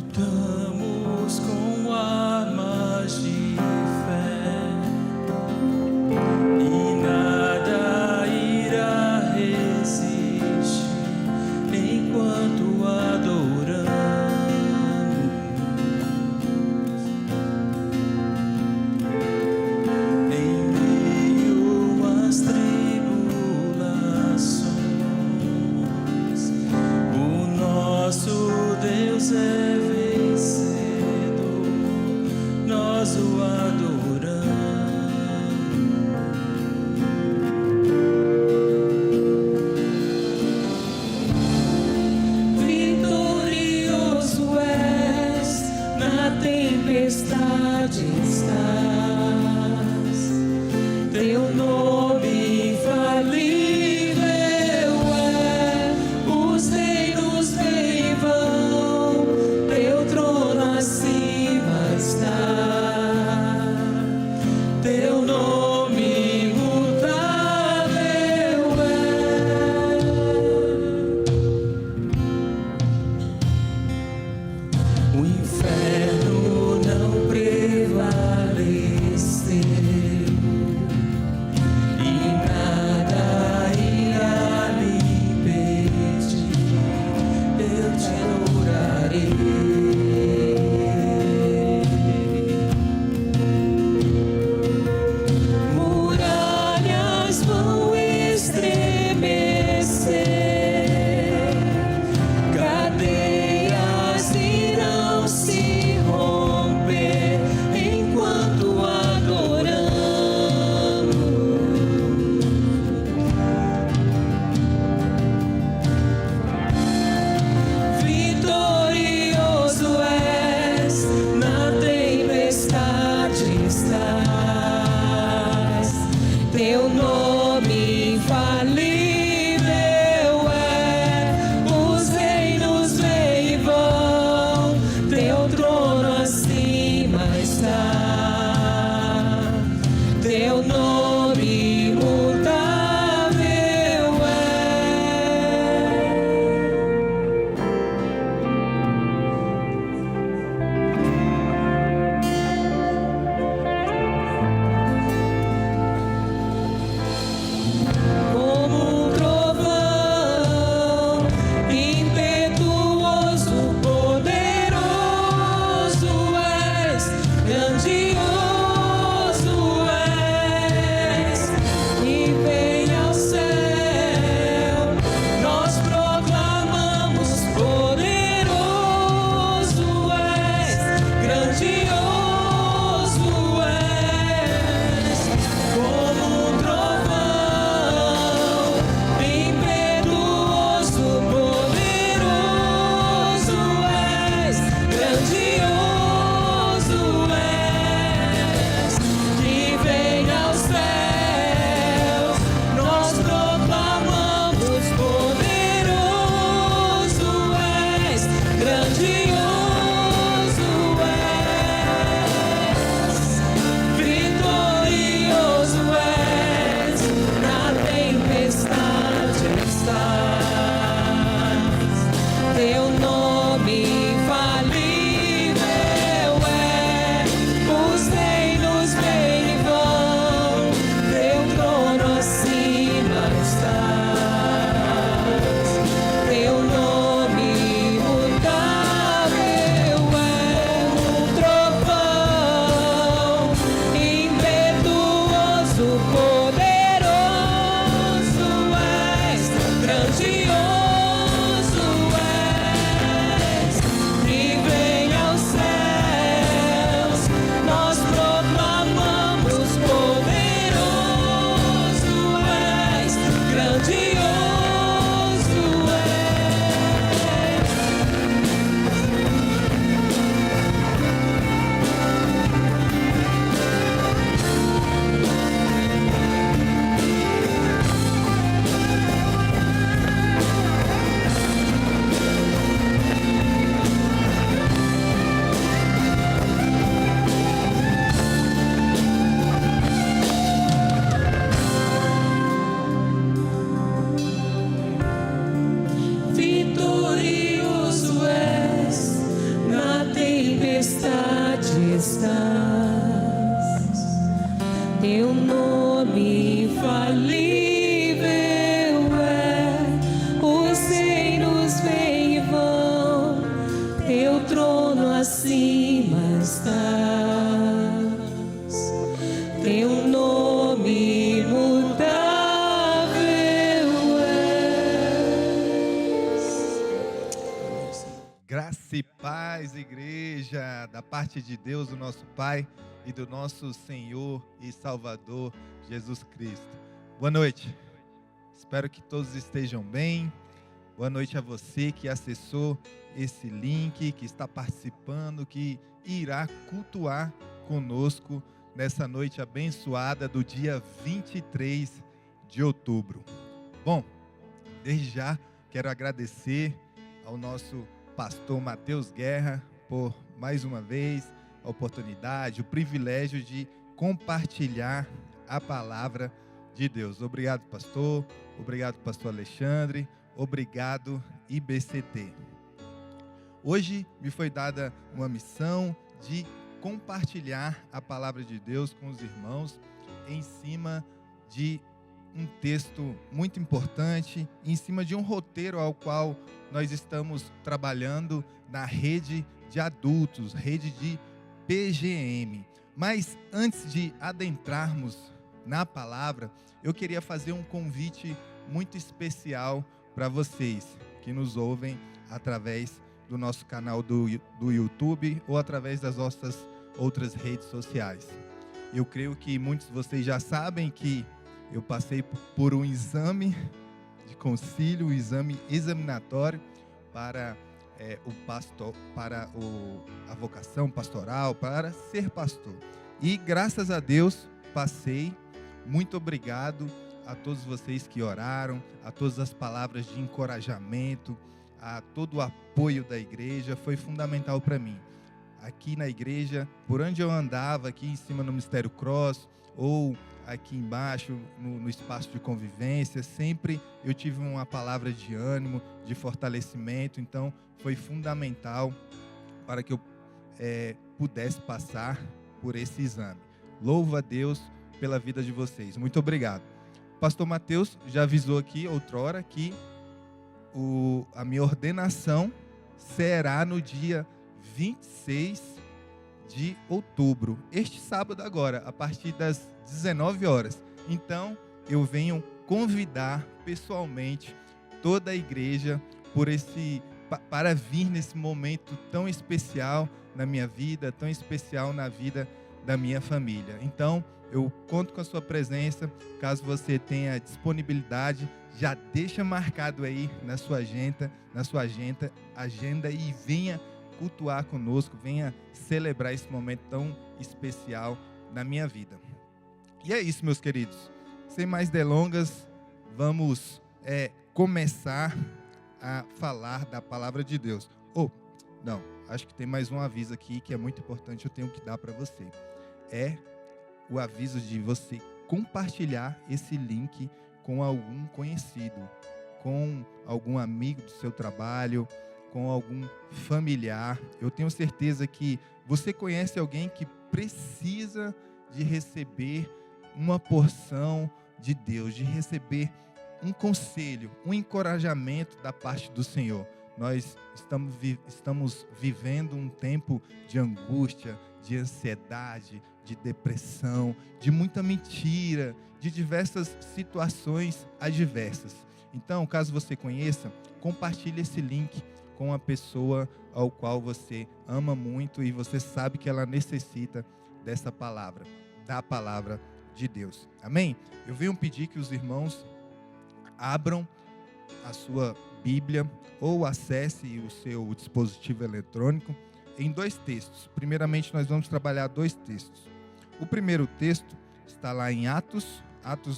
lutamos com armas de fé e nada irá resistir enquanto adoramos. Em meio às tribulações, o nosso Deus é vencedor, nós o adoramos. Vitorioso és, na tempestade estás, teu nome infalível é, os reinos bem vão, teu trono acima está, teu nome imutável é. O inferno não prevaleceu teu trono acima estás, teu nome imutável és. Graça e paz, igreja, da parte de Deus, o nosso Pai, e do nosso Senhor e Salvador, Jesus Cristo. Boa noite. Espero que todos estejam bem. Boa noite a você que acessou esse link, que está participando, que irá cultuar conosco nessa noite abençoada do dia 23 de outubro. Bom, desde já quero agradecer ao nosso pastor Matheus Guerra por mais uma vez a oportunidade, o privilégio de compartilhar a palavra de Deus. Obrigado, pastor. Obrigado, pastor Alexandre. Obrigado, IBCT. Hoje me foi dada uma missão de compartilhar a palavra de Deus com os irmãos em cima de um texto muito importante, em cima de um roteiro ao qual nós estamos trabalhando na rede de adultos, rede de PGM. Mas antes de adentrarmos na palavra, eu queria fazer um convite muito especial para vocês que nos ouvem através do nosso canal do YouTube ou através das nossas outras redes sociais. Eu creio que muitos de vocês já sabem que eu passei por um exame de concílio, um exame examinatório para a vocação pastoral, para ser pastor. E graças a Deus passei. Muito obrigado a todos vocês que oraram, a todas as palavras de encorajamento, a todo o apoio da igreja, foi fundamental para mim. Aqui na igreja, por onde eu andava, aqui em cima no Mistério Cross, ou aqui embaixo no espaço de convivência, sempre eu tive uma palavra de ânimo, de fortalecimento. Então foi fundamental para que eu pudesse passar por esse exame. Louvo a Deus pela vida de vocês. Muito obrigado. O pastor Matheus já avisou aqui outrora que a minha ordenação será no dia 26 de outubro, este sábado agora, a partir das 19 horas. Então, eu venho convidar pessoalmente toda a igreja para vir nesse momento tão especial na minha vida, tão especial na vida da minha família. Então, eu conto com a sua presença. Caso você tenha disponibilidade, já deixa marcado aí na sua agenda e venha cultuar conosco, venha celebrar esse momento tão especial na minha vida. E é isso, meus queridos. Sem mais delongas, vamos começar a falar da palavra de Deus. Acho que tem mais um aviso aqui que é muito importante, eu tenho que dar para você. É o aviso de você compartilhar esse link com algum conhecido, com algum amigo do seu trabalho, com algum familiar. Eu tenho certeza que você conhece alguém que precisa de receber uma porção de Deus, de receber um conselho, um encorajamento da parte do Senhor. Nós estamos vivendo um tempo de angústia, de ansiedade, de depressão, de muita mentira, de diversas situações adversas. Então, caso você conheça, compartilhe esse link com a pessoa ao qual você ama muito e você sabe que ela necessita dessa palavra, da palavra de Deus. Amém? Eu venho pedir que os irmãos abram a sua Bíblia ou acesse o seu dispositivo eletrônico em dois textos. Primeiramente, nós vamos trabalhar dois textos. O primeiro texto está lá em Atos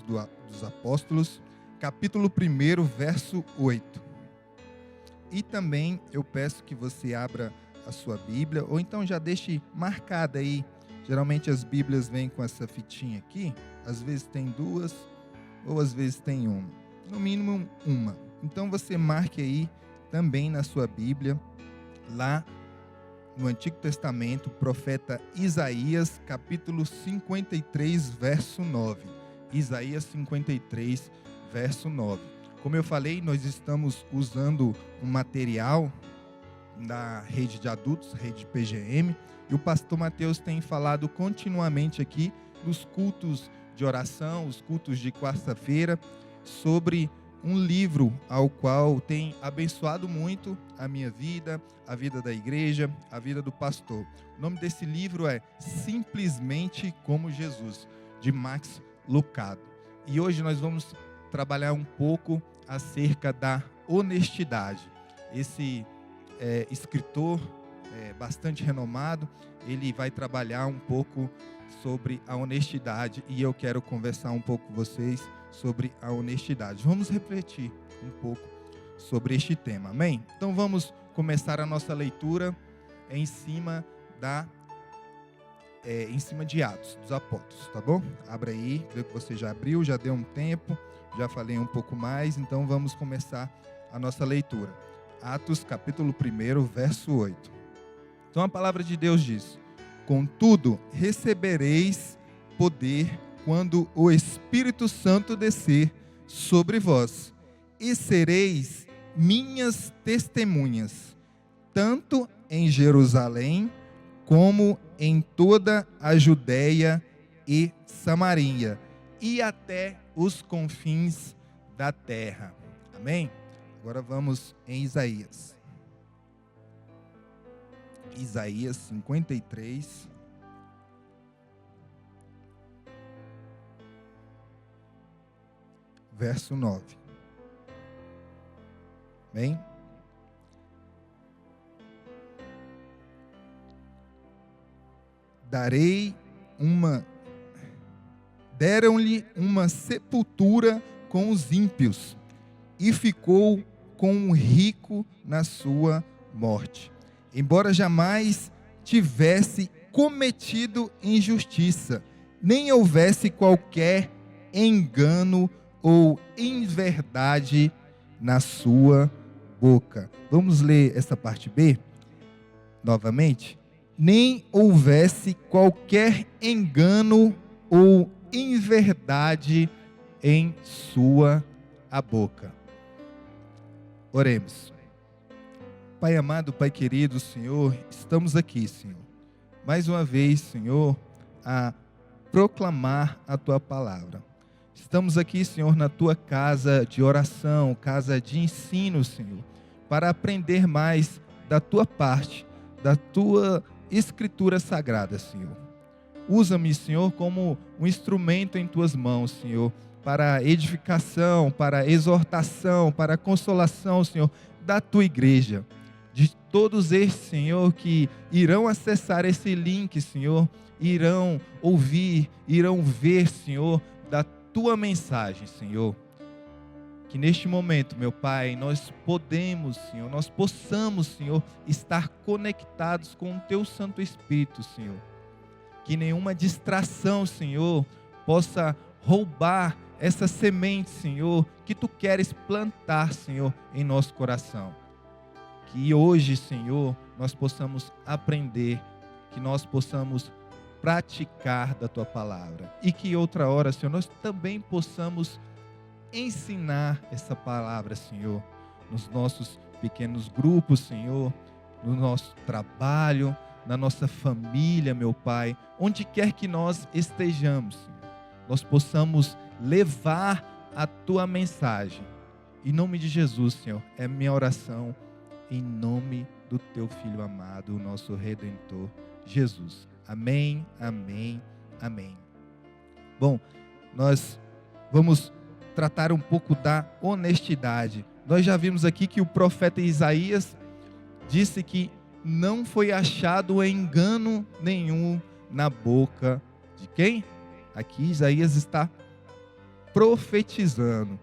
dos Apóstolos, capítulo 1, verso 8. E também eu peço que você abra a sua Bíblia, ou então já deixe marcada aí. Geralmente as Bíblias vêm com essa fitinha aqui, às vezes tem duas, ou às vezes tem uma. No mínimo uma. Então você marque aí também na sua Bíblia, lá no Antigo Testamento, o profeta Isaías, capítulo 53, verso 9. Isaías 53, verso 9. Como eu falei, nós estamos usando um material da rede de adultos, rede PGM, e o pastor Mateus tem falado continuamente aqui nos cultos de oração, os cultos de quarta-feira, sobre um livro ao qual tem abençoado muito a minha vida, a vida da igreja, a vida do pastor. O nome desse livro é Simplesmente como Jesus, de Max Lucado. E hoje nós vamos trabalhar um pouco acerca da honestidade. Esse escritor bastante renomado, ele vai trabalhar um pouco sobre a honestidade e eu quero conversar um pouco com vocês sobre a honestidade. Vamos refletir um pouco sobre este tema, amém? Então vamos começar a nossa leitura em cima de Atos dos Apóstolos, tá bom? Abra aí, vê que você já abriu, já deu um tempo, já falei um pouco mais, então vamos começar a nossa leitura. Atos capítulo 1, verso 8. Então a palavra de Deus diz: contudo, recebereis poder quando o Espírito Santo descer sobre vós, e sereis minhas testemunhas, tanto em Jerusalém, como em toda a Judéia e Samaria, e até os confins da terra. Amém? Agora vamos em Isaías. Isaías 53, verso 9. Bem? Deram-lhe uma sepultura com os ímpios, e ficou com um rico na sua morte, embora jamais tivesse cometido injustiça, nem houvesse qualquer engano ou inverdade na sua boca. Vamos ler essa parte B novamente. Nem houvesse qualquer engano ou inverdade em sua boca. Oremos. Pai amado, Pai querido, Senhor, estamos aqui, Senhor, mais uma vez, Senhor, a proclamar a Tua palavra. Estamos aqui, Senhor, na Tua casa de oração, casa de ensino, Senhor, para aprender mais da Tua parte, da Tua Escritura Sagrada, Senhor. Usa-me, Senhor, como um instrumento em Tuas mãos, Senhor, para edificação, para exortação, para consolação, Senhor, da Tua igreja. De todos esses, Senhor, que irão acessar esse link, Senhor, irão ouvir, irão ver, Senhor, da Tua mensagem, Senhor. Que neste momento, meu Pai, nós possamos, Senhor, estar conectados com o Teu Santo Espírito, Senhor. Que nenhuma distração, Senhor, possa roubar essa semente, Senhor, que Tu queres plantar, Senhor, em nosso coração. Que hoje, Senhor, nós possamos aprender, que nós possamos praticar da Tua palavra. E que outra hora, Senhor, nós também possamos ensinar essa palavra, Senhor, nos nossos pequenos grupos, Senhor, no nosso trabalho, na nossa família, meu Pai, onde quer que nós estejamos, Senhor, nós possamos levar a Tua mensagem. Em nome de Jesus, Senhor, é minha oração, em nome do Teu Filho amado, o nosso Redentor, Jesus. Amém, amém, amém. Bom, nós vamos tratar um pouco da honestidade. Nós já vimos aqui que o profeta Isaías disse que não foi achado engano nenhum na boca de quem? Aqui Isaías está profetizando.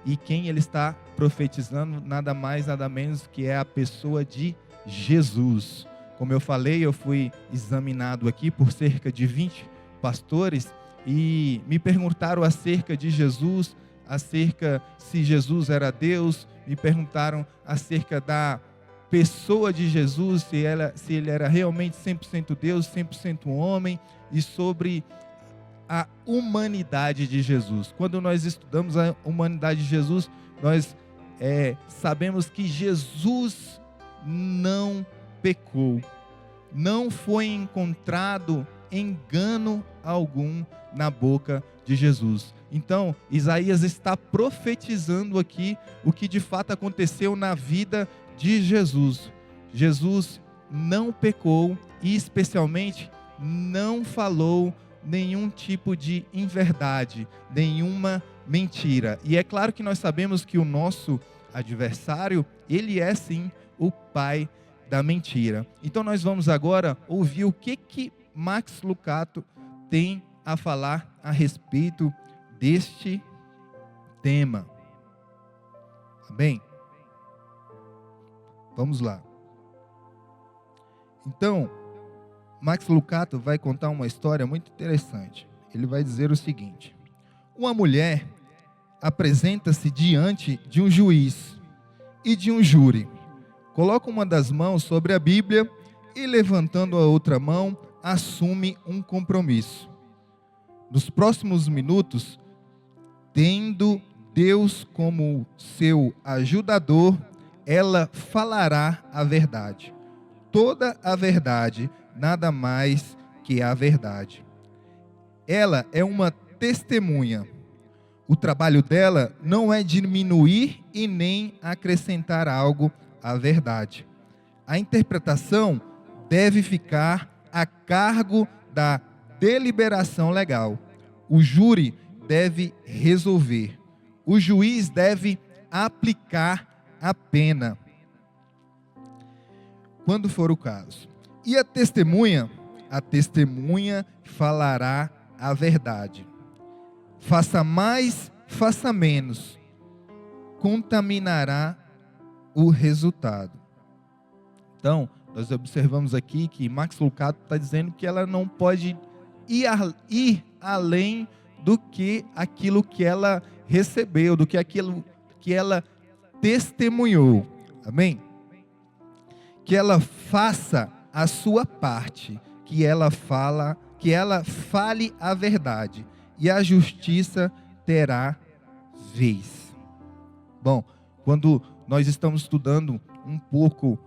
E quem ele está profetizando? Nada mais, nada menos que é a pessoa de Jesus. Como eu falei, eu fui examinado aqui por cerca de 20 pastores e me perguntaram acerca de Jesus, acerca se Jesus era Deus, me perguntaram acerca da pessoa de Jesus, se ele era realmente 100% Deus, 100% homem, e sobre a humanidade de Jesus. Quando nós estudamos a humanidade de Jesus, nós sabemos que Jesus não pecou. Não foi encontrado engano algum na boca de Jesus. Então, Isaías está profetizando aqui o que de fato aconteceu na vida de Jesus. Jesus não pecou e, especialmente, não falou nenhum tipo de inverdade, nenhuma mentira. E é claro que nós sabemos que o nosso adversário, ele é sim o pai da mentira. Então nós vamos agora ouvir o que Max Lucado tem a falar a respeito deste tema. Amém? Vamos lá. Então, Max Lucado vai contar uma história muito interessante. Ele vai dizer o seguinte: uma mulher apresenta-se diante de um juiz e de um júri. Coloca uma das mãos sobre a Bíblia e, levantando a outra mão, assume um compromisso. Nos próximos minutos, tendo Deus como seu ajudador, ela falará a verdade. Toda a verdade, nada mais que a verdade. Ela é uma testemunha. O trabalho dela não é diminuir e nem acrescentar algo à verdade. A interpretação deve ficar a cargo da deliberação legal. O júri deve resolver. O juiz deve aplicar a pena, quando for o caso. E a testemunha falará a verdade. Faça mais, faça menos, contaminará o resultado. Então, nós observamos aqui que Max Lucado está dizendo que ela não pode ir além do que aquilo que ela recebeu, do que aquilo que ela testemunhou. Amém? Que ela faça a sua parte, que ela fale a verdade, e a justiça terá vez. Bom, quando nós estamos estudando um pouco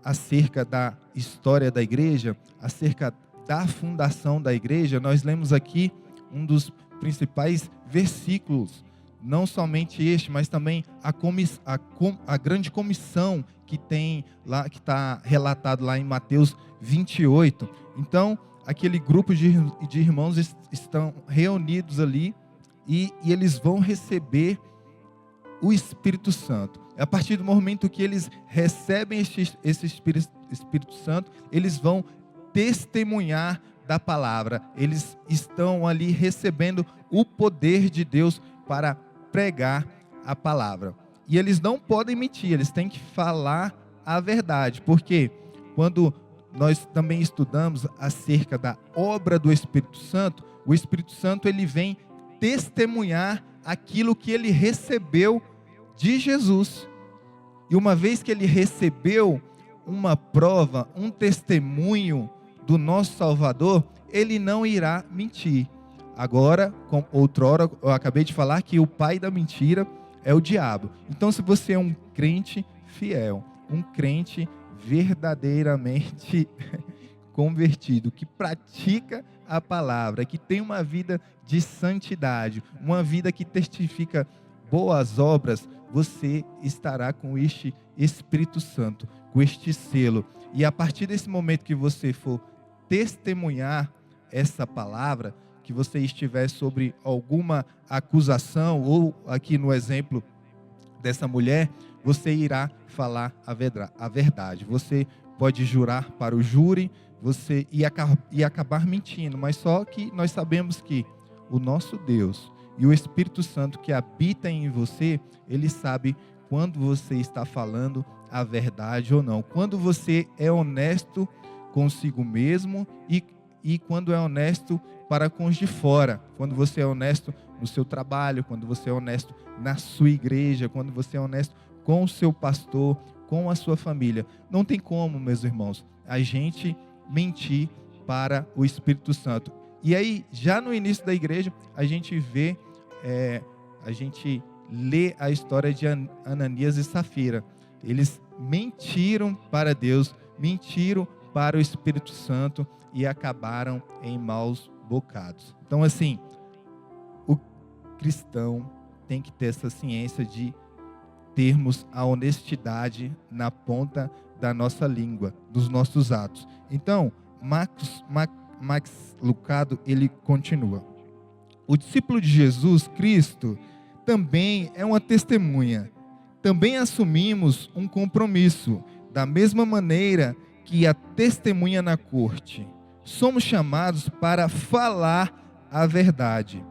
acerca da história da igreja, acerca da fundação da igreja, nós lemos aqui um dos principais versículos, não somente este, mas também a grande comissão que tem lá, que está relatado lá em Mateus 28. Então, aquele grupo de irmãos estão reunidos ali e eles vão receber o Espírito Santo. A partir do momento que eles recebem esse Espírito Santo, eles vão testemunhar da palavra. Eles estão ali recebendo o poder de Deus para pregar a palavra. E eles não podem mentir, eles têm que falar a verdade. Porque quando nós também estudamos acerca da obra do Espírito Santo, o Espírito Santo ele vem testemunhar aquilo que ele recebeu de Jesus. E uma vez que ele recebeu uma prova, um testemunho do nosso Salvador, ele não irá mentir. Agora, outrora, eu acabei de falar que o pai da mentira é o diabo. Então, se você é um crente fiel, um crente verdadeiramente convertido, que pratica a palavra, que tem uma vida de santidade, uma vida que testifica boas obras, você estará com este Espírito Santo, com este selo. E a partir desse momento que você for testemunhar essa palavra, que você estiver sobre alguma acusação, ou aqui no exemplo dessa mulher, você irá falar a verdade. Você pode jurar para o júri, você ia acabar mentindo, mas só que nós sabemos que o nosso Deus e o Espírito Santo que habita em você, ele sabe quando você está falando a verdade ou não. Quando você é honesto consigo mesmo e quando é honesto para com os de fora. Quando você é honesto no seu trabalho, quando você é honesto na sua igreja, quando você é honesto com o seu pastor, com a sua família. Não tem como, meus irmãos, a gente mentir para o Espírito Santo. E aí, já no início da igreja, a gente lê a história de Ananias e Safira. Eles mentiram para Deus, mentiram para o Espírito Santo e acabaram em maus bocados. Então, assim, o cristão tem que ter essa ciência de termos a honestidade na ponta da nossa língua, dos nossos atos. Então, Max Lucado, ele continua. O discípulo de Jesus Cristo também é uma testemunha. Também assumimos um compromisso, da mesma maneira que a testemunha na corte. Somos chamados para falar a verdade.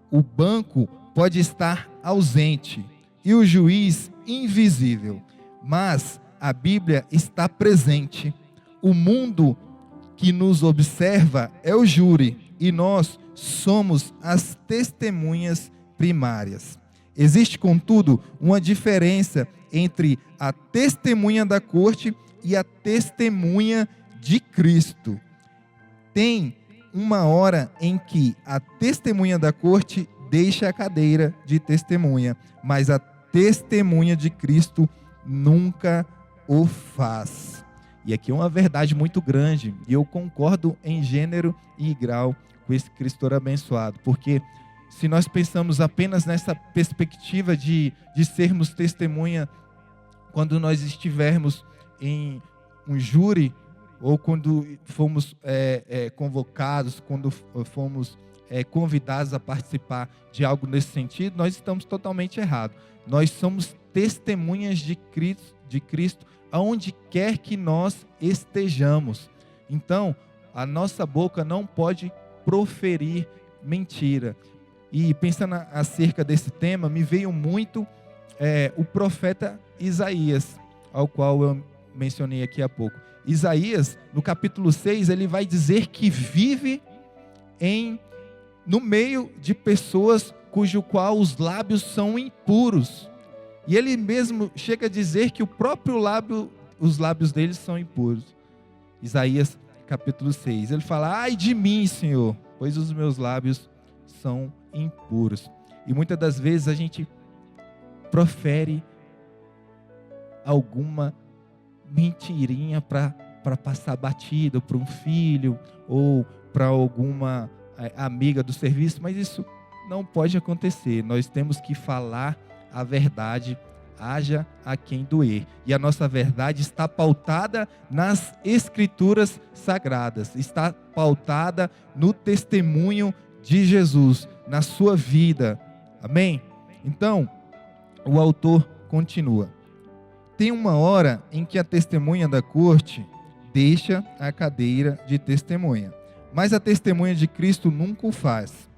O banco pode estar ausente e o juiz invisível, mas a Bíblia está presente. O mundo que nos observa é o júri e nós somos as testemunhas primárias. Existe, contudo, uma diferença entre a testemunha da corte e a testemunha de Cristo. Tem uma hora em que a testemunha da corte deixa a cadeira de testemunha, mas a testemunha de Cristo nunca o faz. E aqui é uma verdade muito grande, e eu concordo em gênero e grau com esse escritor abençoado, porque se nós pensamos apenas nessa perspectiva de sermos testemunha quando nós estivermos em um júri, ou quando fomos convocados, quando fomos convidados a participar de algo nesse sentido, nós estamos totalmente errados. Nós somos testemunhas de Cristo aonde quer que nós estejamos. Então, a nossa boca não pode proferir mentira. E pensando acerca desse tema, me veio muito o profeta Isaías, ao qual eu mencionei aqui há pouco. Isaías, no capítulo 6, ele vai dizer que vive no meio de pessoas cujo qual os lábios são impuros. E ele mesmo chega a dizer que os lábios deles são impuros. Isaías capítulo 6, ele fala: ai de mim, Senhor, pois os meus lábios são impuros. E muitas das vezes a gente profere alguma mentirinha para passar batido para um filho ou para alguma amiga do serviço, mas isso não pode acontecer. Nós temos que falar a verdade, haja a quem doer. E a nossa verdade está pautada nas Escrituras Sagradas, está pautada no testemunho de Jesus, na sua vida. Amém? Então, o autor continua. Tem uma hora em que a testemunha da corte deixa a cadeira de testemunha, mas a testemunha de Cristo nunca o faz.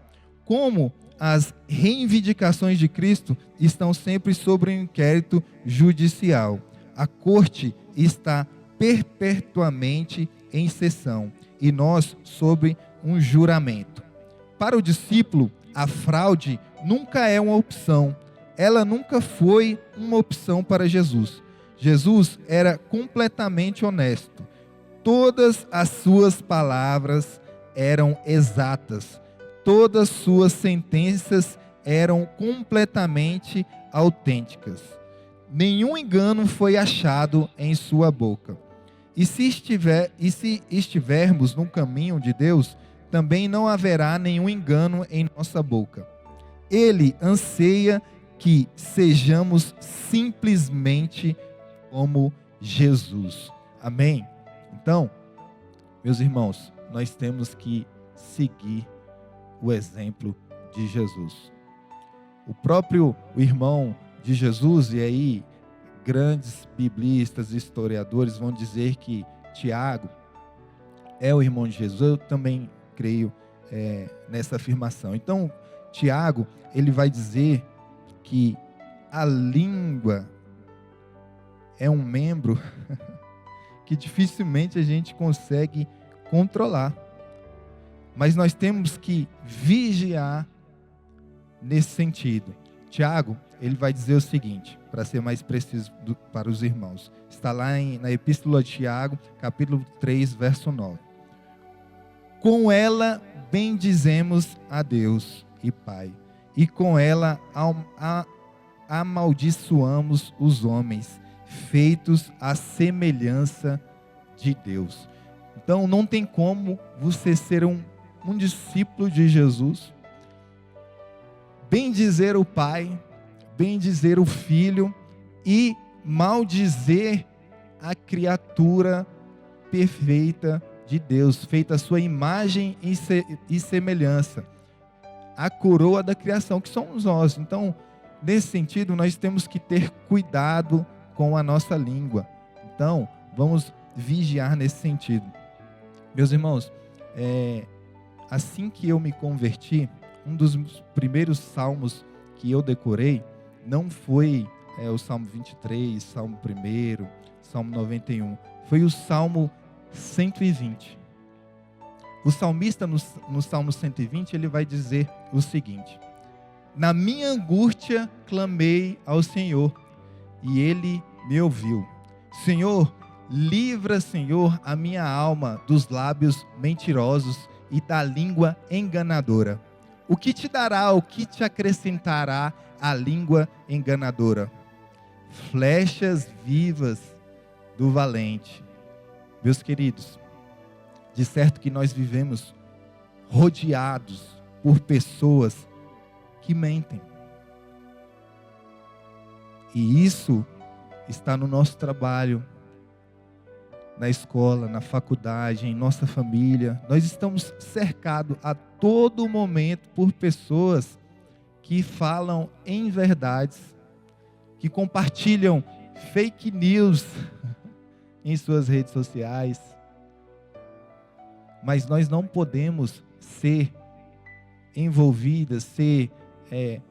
Como as reivindicações de Cristo estão sempre sob um inquérito judicial, a corte está perpetuamente em sessão e nós sob um juramento. Para o discípulo, a fraude nunca é uma opção. Ela nunca foi uma opção para Jesus. Jesus era completamente honesto. Todas as suas palavras eram exatas. Todas suas sentenças eram completamente autênticas. Nenhum engano foi achado em sua boca. E se estivermos no caminho de Deus, também não haverá nenhum engano em nossa boca. Ele anseia que sejamos simplesmente como Jesus. Amém? Então, meus irmãos, nós temos que seguir o exemplo de Jesus. O irmão de Jesus, e aí grandes biblistas, historiadores vão dizer que Tiago é o irmão de Jesus. Eu também creio nessa afirmação. Então, Tiago, ele vai dizer que a língua é um membro que dificilmente a gente consegue controlar. Mas nós temos que vigiar nesse sentido. Tiago, ele vai dizer o seguinte, para ser mais preciso para os irmãos. Está lá na Epístola de Tiago, capítulo 3, verso 9. Com ela bendizemos a Deus e Pai, e com ela amaldiçoamos os homens, feitos à semelhança de Deus. Então não tem como você ser um discípulo de Jesus, bem dizer o Pai, bem dizer o Filho e maldizer a criatura perfeita de Deus, feita a sua imagem e semelhança, a coroa da criação, que somos nós. Então, nesse sentido, nós temos que ter cuidado com a nossa língua. Então, vamos vigiar nesse sentido. Meus irmãos, assim que eu me converti, um dos primeiros salmos que eu decorei não foi o Salmo 23, Salmo 1, Salmo 91, foi o Salmo 120. O salmista no Salmo 120, ele vai dizer o seguinte: na minha angústia clamei ao Senhor, e Ele me ouviu. Senhor, livra, Senhor, a minha alma dos lábios mentirosos e da língua enganadora. O que te dará, o que te acrescentará a língua enganadora? Flechas vivas do valente. Meus queridos, de certo que nós vivemos rodeados por pessoas que mentem. E isso está no nosso trabalho, na escola, na faculdade, em nossa família. Nós estamos cercados a todo momento por pessoas que falam inverdades, que compartilham fake news em suas redes sociais. Mas nós não podemos ser envolvidas, ser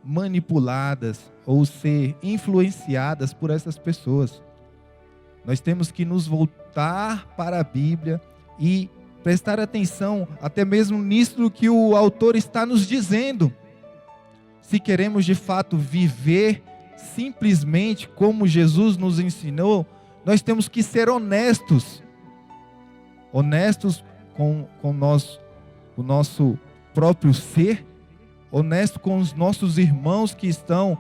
manipuladas ou ser influenciadas por essas pessoas. Nós temos que nos voltar para a Bíblia e prestar atenção até mesmo nisso que o autor está nos dizendo. Se queremos de fato viver simplesmente como Jesus nos ensinou, nós temos que ser honestos. Honestos com o nosso próprio ser, honesto com os nossos irmãos que estão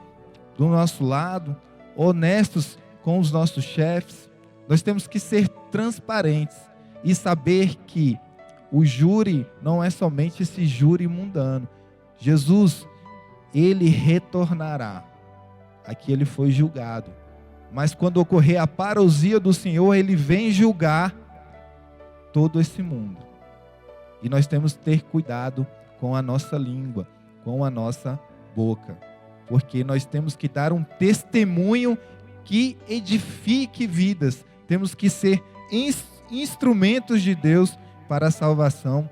do nosso lado, honestos com os nossos chefes. Nós temos que ser transparentes e saber que o júri não é somente esse júri mundano. Jesus, ele retornará. Aqui ele foi julgado. Mas quando ocorrer a parousia do Senhor, ele vem julgar todo esse mundo. E nós temos que ter cuidado com a nossa língua, com a nossa boca. Porque nós temos que dar um testemunho que edifique vidas. Temos que ser instrumentos de Deus para a salvação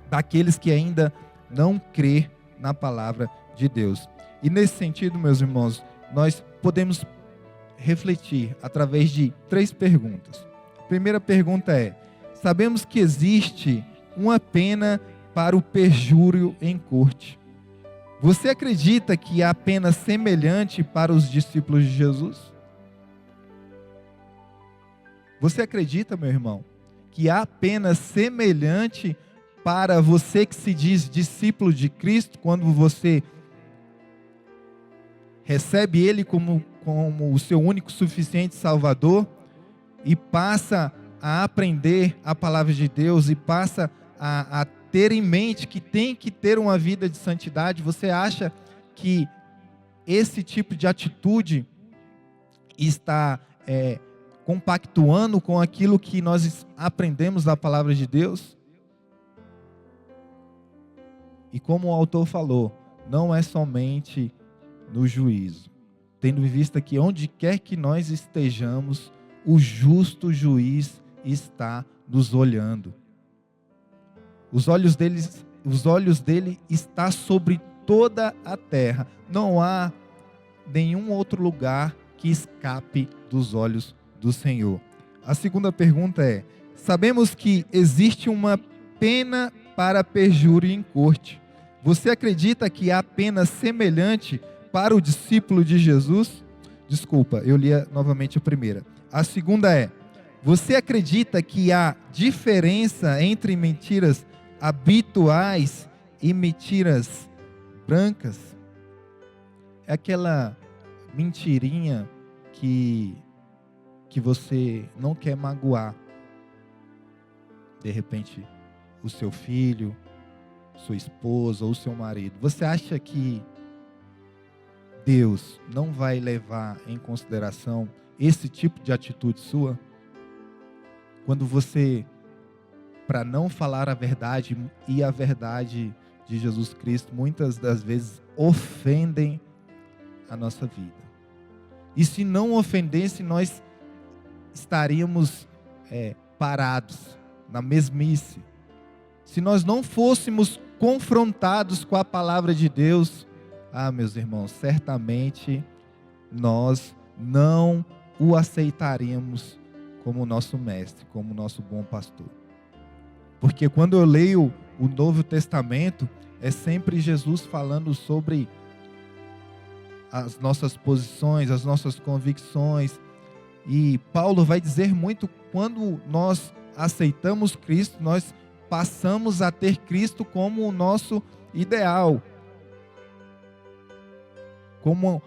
daqueles que ainda não crê na palavra de Deus. E nesse sentido, meus irmãos, nós podemos refletir através de 3 perguntas. A primeira pergunta é: sabemos que existe uma pena para o perjúrio em corte. Você acredita que há pena semelhante para os discípulos de Jesus? Você acredita, meu irmão, que há pena semelhante para você que se diz discípulo de Cristo, quando você recebe Ele como o seu único suficiente Salvador e passa a aprender a palavra de Deus e passa a ter em mente que tem que ter uma vida de santidade? Você acha que esse tipo de atitude está compactuando com aquilo que nós aprendemos da palavra de Deus? E como o autor falou, não é somente no juízo, tendo em vista que onde quer que nós estejamos, o justo juiz está nos olhando. Os olhos dele está sobre toda a terra. Não há nenhum outro lugar que escape dos olhos do Senhor. A segunda pergunta é: sabemos que existe uma pena para perjúrio em corte. Você acredita que há pena semelhante para o discípulo de Jesus? Desculpa, eu li novamente a primeira. A segunda é: você acredita que há diferença entre mentiras habituais e mentiras brancas? É aquela mentirinha que que você não quer magoar, de repente, o seu filho, sua esposa ou seu marido. Você acha que Deus não vai levar em consideração esse tipo de atitude sua? Quando você, para não falar a verdade e a verdade de Jesus Cristo, muitas das vezes ofendem a nossa vida. E se não ofendesse, nós estaríamos parados na mesmice. Se nós não fôssemos confrontados com a palavra de Deus, meus irmãos, certamente nós não o aceitaríamos como nosso mestre, como nosso bom pastor. Porque quando eu leio o Novo Testamento, é sempre Jesus falando sobre as nossas posições, as nossas convicções. E Paulo vai dizer muito, quando nós aceitamos Cristo, nós passamos a ter Cristo como o nosso ideal, como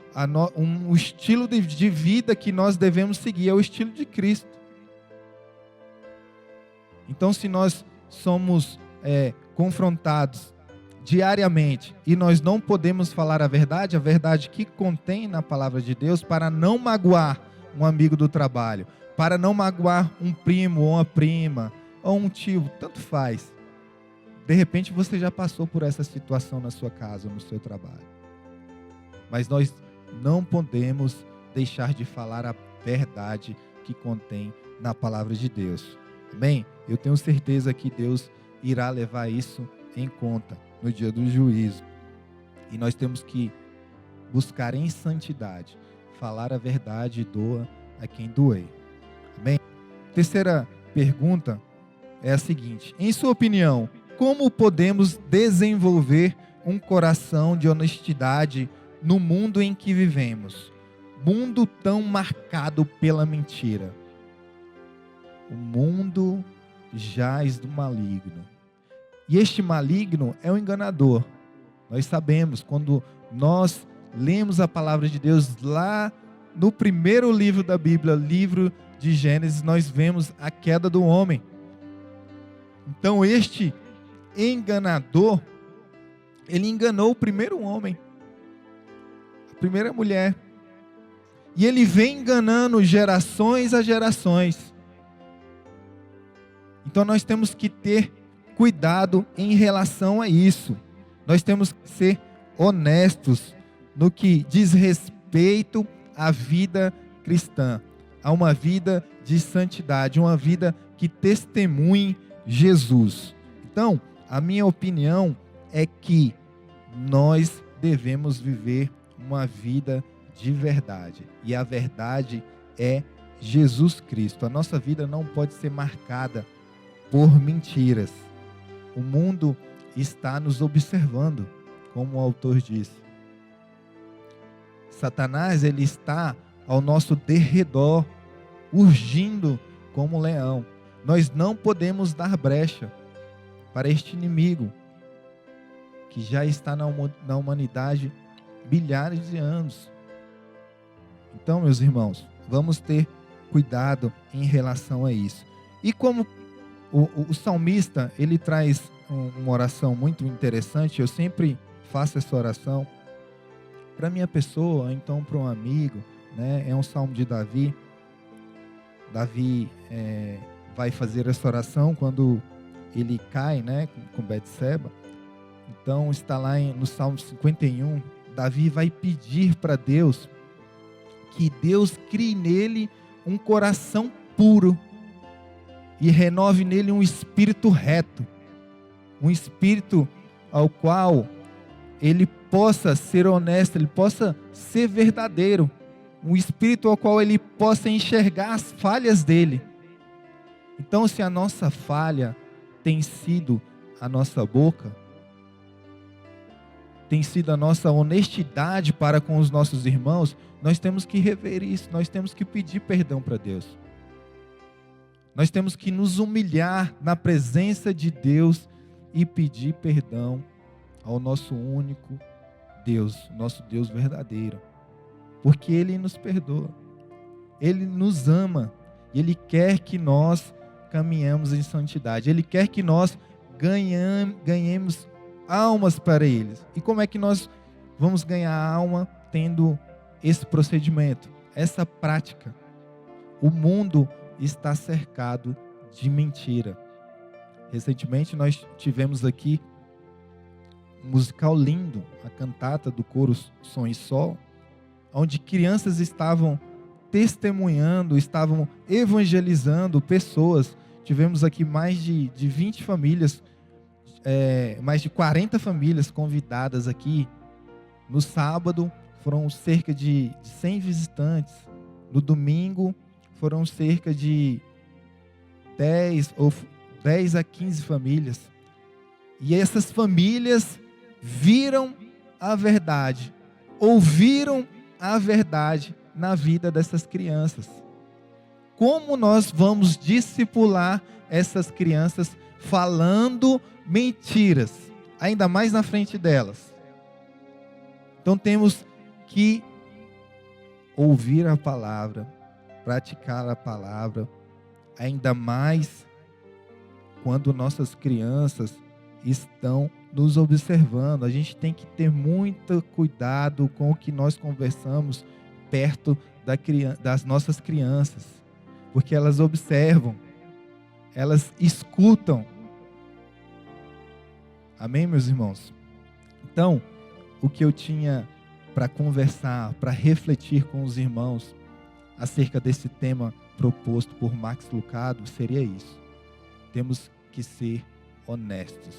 um estilo de vida que nós devemos seguir, é o estilo de Cristo. Então, se nós somos confrontados diariamente e nós não podemos falar a verdade que contém na palavra de Deus, para não magoar um amigo do trabalho, para não magoar um primo ou uma prima, ou um tio, tanto faz. De repente você já passou por essa situação na sua casa, no seu trabalho. Mas nós não podemos deixar de falar a verdade que contém na palavra de Deus. Amém? Eu tenho certeza que Deus irá levar isso em conta no dia do juízo. E nós temos que buscar em santidade, falar a verdade e doa a quem doer. Amém? Terceira pergunta é a seguinte: em sua opinião, como podemos desenvolver um coração de honestidade no mundo em que vivemos? Mundo tão marcado pela mentira. O mundo jaz do maligno. E este maligno é o enganador. Nós sabemos, quando nós lemos a palavra de Deus lá no primeiro livro da Bíblia, livro de Gênesis, nós vemos a queda do homem. Então este enganador, ele enganou o primeiro homem, a primeira mulher. E ele vem enganando gerações a gerações. Então nós temos que ter cuidado em relação a isso. Nós temos que ser honestos no que diz respeito à vida cristã, a uma vida de santidade, uma vida que testemunhe Jesus. Então, a minha opinião é que nós devemos viver uma vida de verdade. E a verdade é Jesus Cristo. A nossa vida não pode ser marcada por mentiras. O mundo está nos observando, como o autor disse. Satanás, ele está ao nosso derredor, urgindo como um leão. Nós não podemos dar brecha para este inimigo, que já está na humanidade bilhares de anos. Então, meus irmãos, vamos ter cuidado em relação a isso. E como o salmista, ele traz uma oração muito interessante, eu sempre faço essa oração para minha pessoa, então para um amigo, né? É um salmo de Davi. Davi vai fazer essa oração quando ele cai, né, com Betseba. Então está lá no Salmo 51, Davi vai pedir para Deus que Deus crie nele um coração puro e renove nele um espírito reto, um espírito ao qual ele possa ser honesto, ele possa ser verdadeiro, um espírito ao qual ele possa enxergar as falhas dele. Então, se a nossa falha tem sido a nossa boca, tem sido a nossa honestidade para com os nossos irmãos, nós temos que rever isso, nós temos que pedir perdão para Deus. Nós temos que nos humilhar na presença de Deus e pedir perdão ao nosso único Deus, nosso Deus verdadeiro. Porque Ele nos perdoa, Ele nos ama E Ele quer que nós caminhemos em santidade. Ele quer que nós ganhemos almas para eles. E como é que nós vamos ganhar alma tendo esse procedimento, essa prática? O mundo está cercado de mentira. Recentemente nós tivemos aqui um musical lindo, a cantata do coro Som e Sol, onde crianças estavam testemunhando, estavam evangelizando pessoas. Tivemos aqui mais de 20 famílias, mais de 40 famílias convidadas aqui. No sábado foram cerca de 100 visitantes. No domingo foram cerca de 10 a 15 famílias. E essas famílias viram a verdade, ouviram a verdade na vida dessas crianças. Como nós vamos discipular essas crianças falando mentiras, ainda mais na frente delas? Então temos que ouvir a palavra, praticar a palavra, ainda mais quando nossas crianças estão nos observando. A gente tem que ter muito cuidado com o que nós conversamos perto das nossas crianças, porque elas observam, elas escutam. Amém, meus irmãos? Então, o que eu tinha para conversar, para refletir com os irmãos acerca desse tema proposto por Max Lucado seria isso. Temos que ser honestos.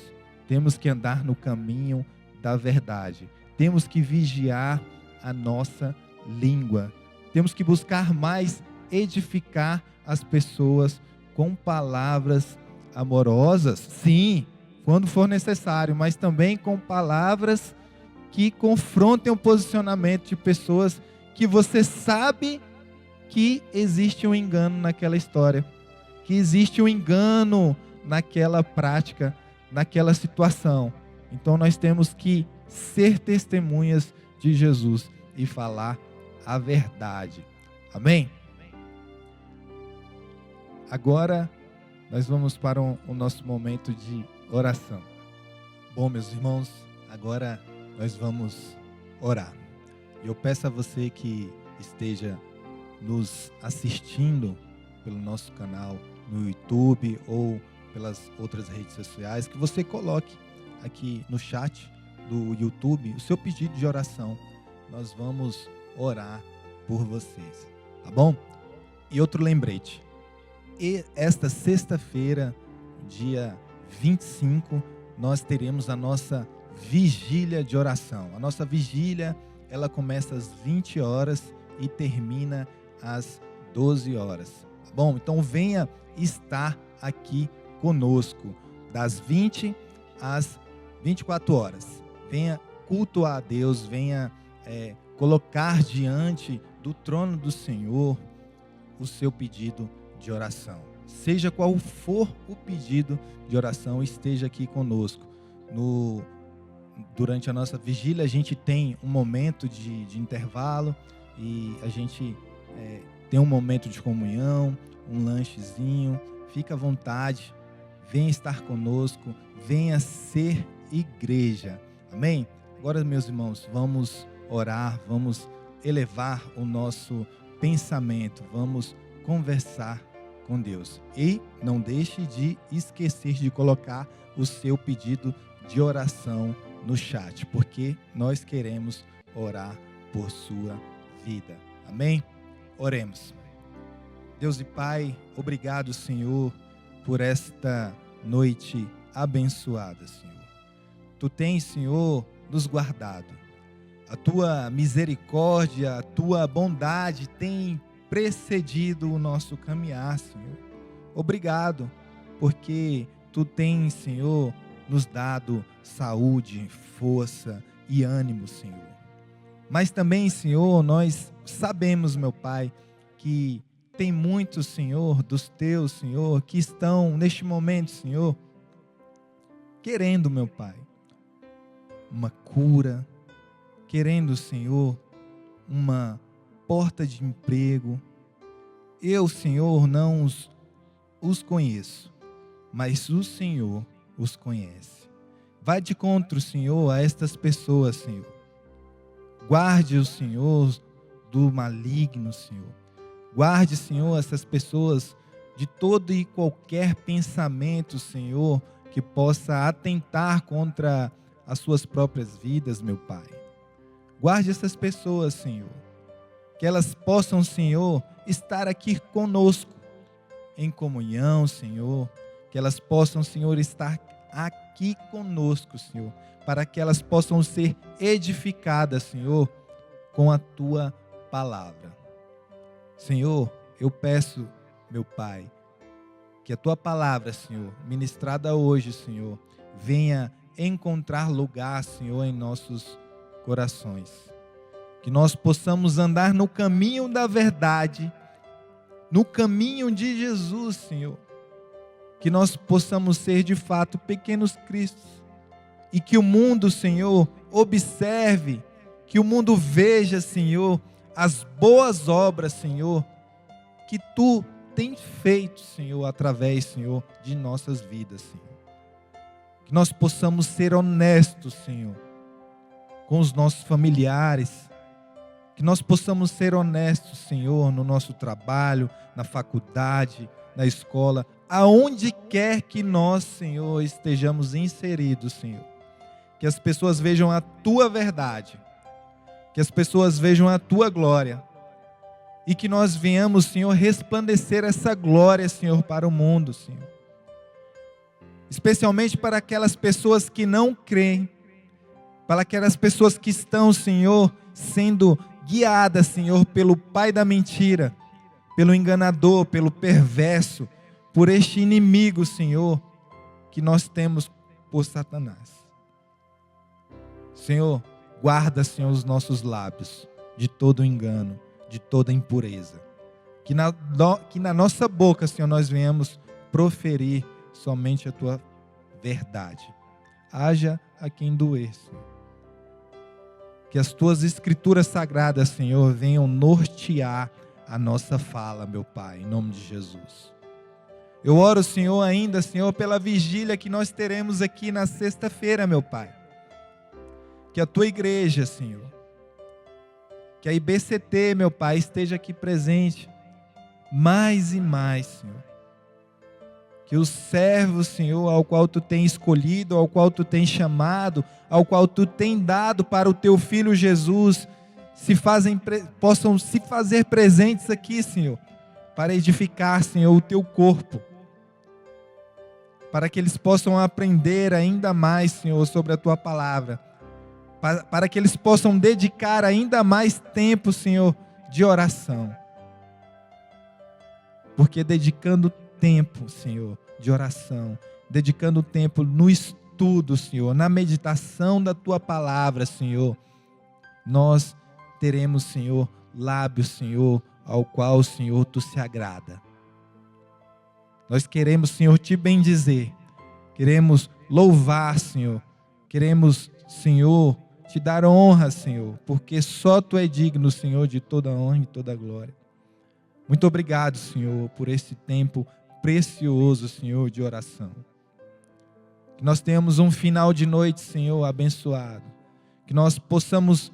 Temos que andar no caminho da verdade. Temos que vigiar a nossa língua. Temos que buscar mais edificar as pessoas com palavras amorosas, sim, quando for necessário, mas também com palavras que confrontem o posicionamento de pessoas que você sabe que existe um engano naquela história, que existe um engano naquela prática, naquela situação. Então nós temos que ser testemunhas de Jesus e falar a verdade. Amém? Agora nós vamos para o nosso momento de oração. Bom, meus irmãos, agora nós vamos orar. Eu peço a você que esteja nos assistindo pelo nosso canal no YouTube ou pelas outras redes sociais, que você coloque aqui no chat do YouTube o seu pedido de oração. Nós vamos orar por vocês, tá bom? E outro lembrete, e esta sexta-feira, dia 25, nós teremos a nossa vigília de oração. A nossa vigília, ela começa às 20 horas e termina às 12 horas, tá bom? Então venha estar aqui conosco, das 20 às 24 horas. Venha cultuar a Deus, venha colocar diante do trono do Senhor o seu pedido de oração. Seja qual for o pedido de oração, esteja aqui conosco. Durante a nossa vigília, a gente tem um momento de intervalo e a gente tem um momento de comunhão, um lanchezinho. Fica à vontade, venha estar conosco, venha ser igreja. Amém? Agora, meus irmãos, vamos orar, vamos elevar o nosso pensamento, vamos conversar com Deus. E não deixe de esquecer de colocar o seu pedido de oração no chat, porque nós queremos orar por sua vida. Amém? Oremos. Deus e Pai, obrigado, Senhor, por esta noite abençoada, Senhor. Tu tens, Senhor, nos guardado. A tua misericórdia, a tua bondade tem precedido o nosso caminhar, Senhor. Obrigado, porque tu tens, Senhor, nos dado saúde, força e ânimo, Senhor. Mas também, Senhor, nós sabemos, meu Pai, que tem muitos, Senhor, dos teus, Senhor, que estão neste momento, Senhor, querendo, meu Pai, uma cura, querendo, Senhor, uma porta de emprego, Eu, Senhor, não os conheço, mas o Senhor os conhece. Vai de encontro, Senhor, a estas pessoas, Senhor. Guarde o Senhor do maligno, Senhor. Guarde, Senhor, essas pessoas de todo e qualquer pensamento, Senhor, que possa atentar contra as suas próprias vidas, meu Pai. Guarde essas pessoas, Senhor. Que elas possam, Senhor, estar aqui conosco, em comunhão, Senhor. Que elas possam, Senhor, estar aqui conosco, Senhor. Para que elas possam ser edificadas, Senhor, com a Tua palavra. Senhor, eu peço, meu Pai, que a Tua palavra, Senhor, ministrada hoje, Senhor, venha encontrar lugar, Senhor, em nossos corações. Que nós possamos andar no caminho da verdade, no caminho de Jesus, Senhor. Que nós possamos ser, de fato, pequenos cristos. E que o mundo, Senhor, observe, que o mundo veja, Senhor, as boas obras, Senhor, que Tu tens feito, Senhor, através, Senhor, de nossas vidas, Senhor. Que nós possamos ser honestos, Senhor, com os nossos familiares. Que nós possamos ser honestos, Senhor, no nosso trabalho, na faculdade, na escola, aonde quer que nós, Senhor, estejamos inseridos, Senhor. Que as pessoas vejam a Tua verdade. Que as pessoas vejam a Tua glória. E que nós venhamos, Senhor, resplandecer essa glória, Senhor, para o mundo, Senhor. Especialmente para aquelas pessoas que não creem. Para aquelas pessoas que estão, Senhor, sendo guiadas, Senhor, pelo pai da mentira, pelo enganador, pelo perverso, por este inimigo, Senhor, que nós temos por Satanás. Senhor, guarda, Senhor, os nossos lábios de todo engano, de toda impureza. Que na nossa boca, Senhor, nós venhamos proferir somente a Tua verdade. Haja a quem doer, Senhor. Que as Tuas escrituras sagradas, Senhor, venham nortear a nossa fala, meu Pai, em nome de Jesus. Eu oro, Senhor, ainda, Senhor, pela vigília que nós teremos aqui na sexta-feira, meu Pai. Que a Tua igreja, Senhor, que a IBCT, meu Pai, esteja aqui presente mais e mais, Senhor. Que os servos, Senhor, ao qual Tu tens escolhido, ao qual Tu tens chamado, ao qual Tu tens dado para o Teu Filho Jesus, possam se fazer presentes aqui, Senhor, para edificar, Senhor, o Teu corpo. Para que eles possam aprender ainda mais, Senhor, sobre a Tua palavra. Para que eles possam dedicar ainda mais tempo, Senhor, de oração. Porque dedicando tempo, Senhor, de oração, dedicando tempo no estudo, Senhor, na meditação da Tua palavra, Senhor, nós teremos, Senhor, lábios, Senhor, ao qual, Senhor, Tu se agrada. Nós queremos, Senhor, Te bendizer, queremos louvar, Senhor, queremos, Senhor, Te dar honra, Senhor, porque só Tu é digno, Senhor, de toda honra e toda glória. Muito obrigado, Senhor, por esse tempo precioso, Senhor, de oração. Que nós tenhamos um final de noite, Senhor, abençoado. Que nós possamos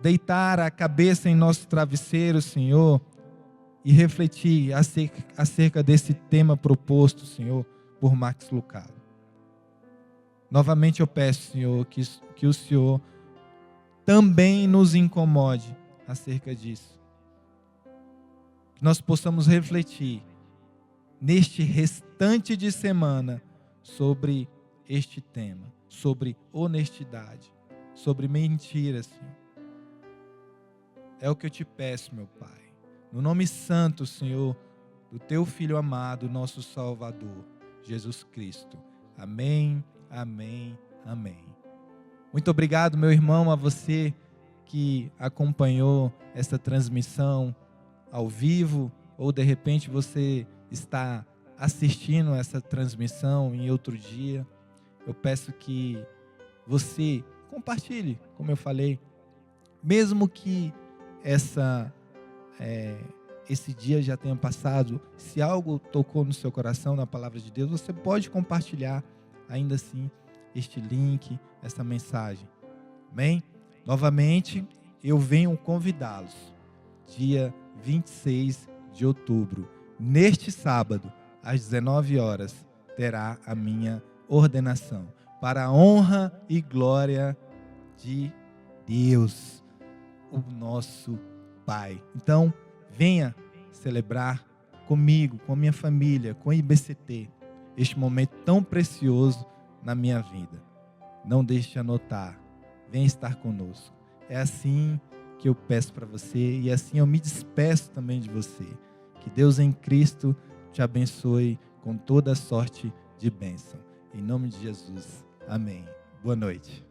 deitar a cabeça em nosso travesseiro, Senhor, e refletir acerca desse tema proposto, Senhor, por Max Lucado. Novamente eu peço, Senhor, que o Senhor também nos incomode acerca disso. Que nós possamos refletir neste restante de semana sobre este tema, sobre honestidade, sobre mentira, Senhor. É o que eu Te peço, meu Pai. No nome santo, Senhor, do Teu Filho amado, nosso Salvador, Jesus Cristo. Amém, amém, amém. Muito obrigado, meu irmão, a você que acompanhou essa transmissão ao vivo, ou de repente você está assistindo essa transmissão em outro dia. Eu peço que você compartilhe, como eu falei, mesmo que esse dia já tenha passado, se algo tocou no seu coração na palavra de Deus, você pode compartilhar ainda assim este link, essa mensagem. Amém? Novamente, eu venho convidá-los. Dia 26 de outubro, neste sábado, às 19 horas, terá a minha ordenação, para a honra e glória de Deus, o nosso Pai. Então, venha celebrar comigo, com a minha família, com o IBCT, este momento tão precioso na minha vida. Não deixe de anotar, venha estar conosco. É assim que eu peço para você e assim eu me despeço também de você. Que Deus em Cristo te abençoe com toda sorte de bênção. Em nome de Jesus. Amém. Boa noite.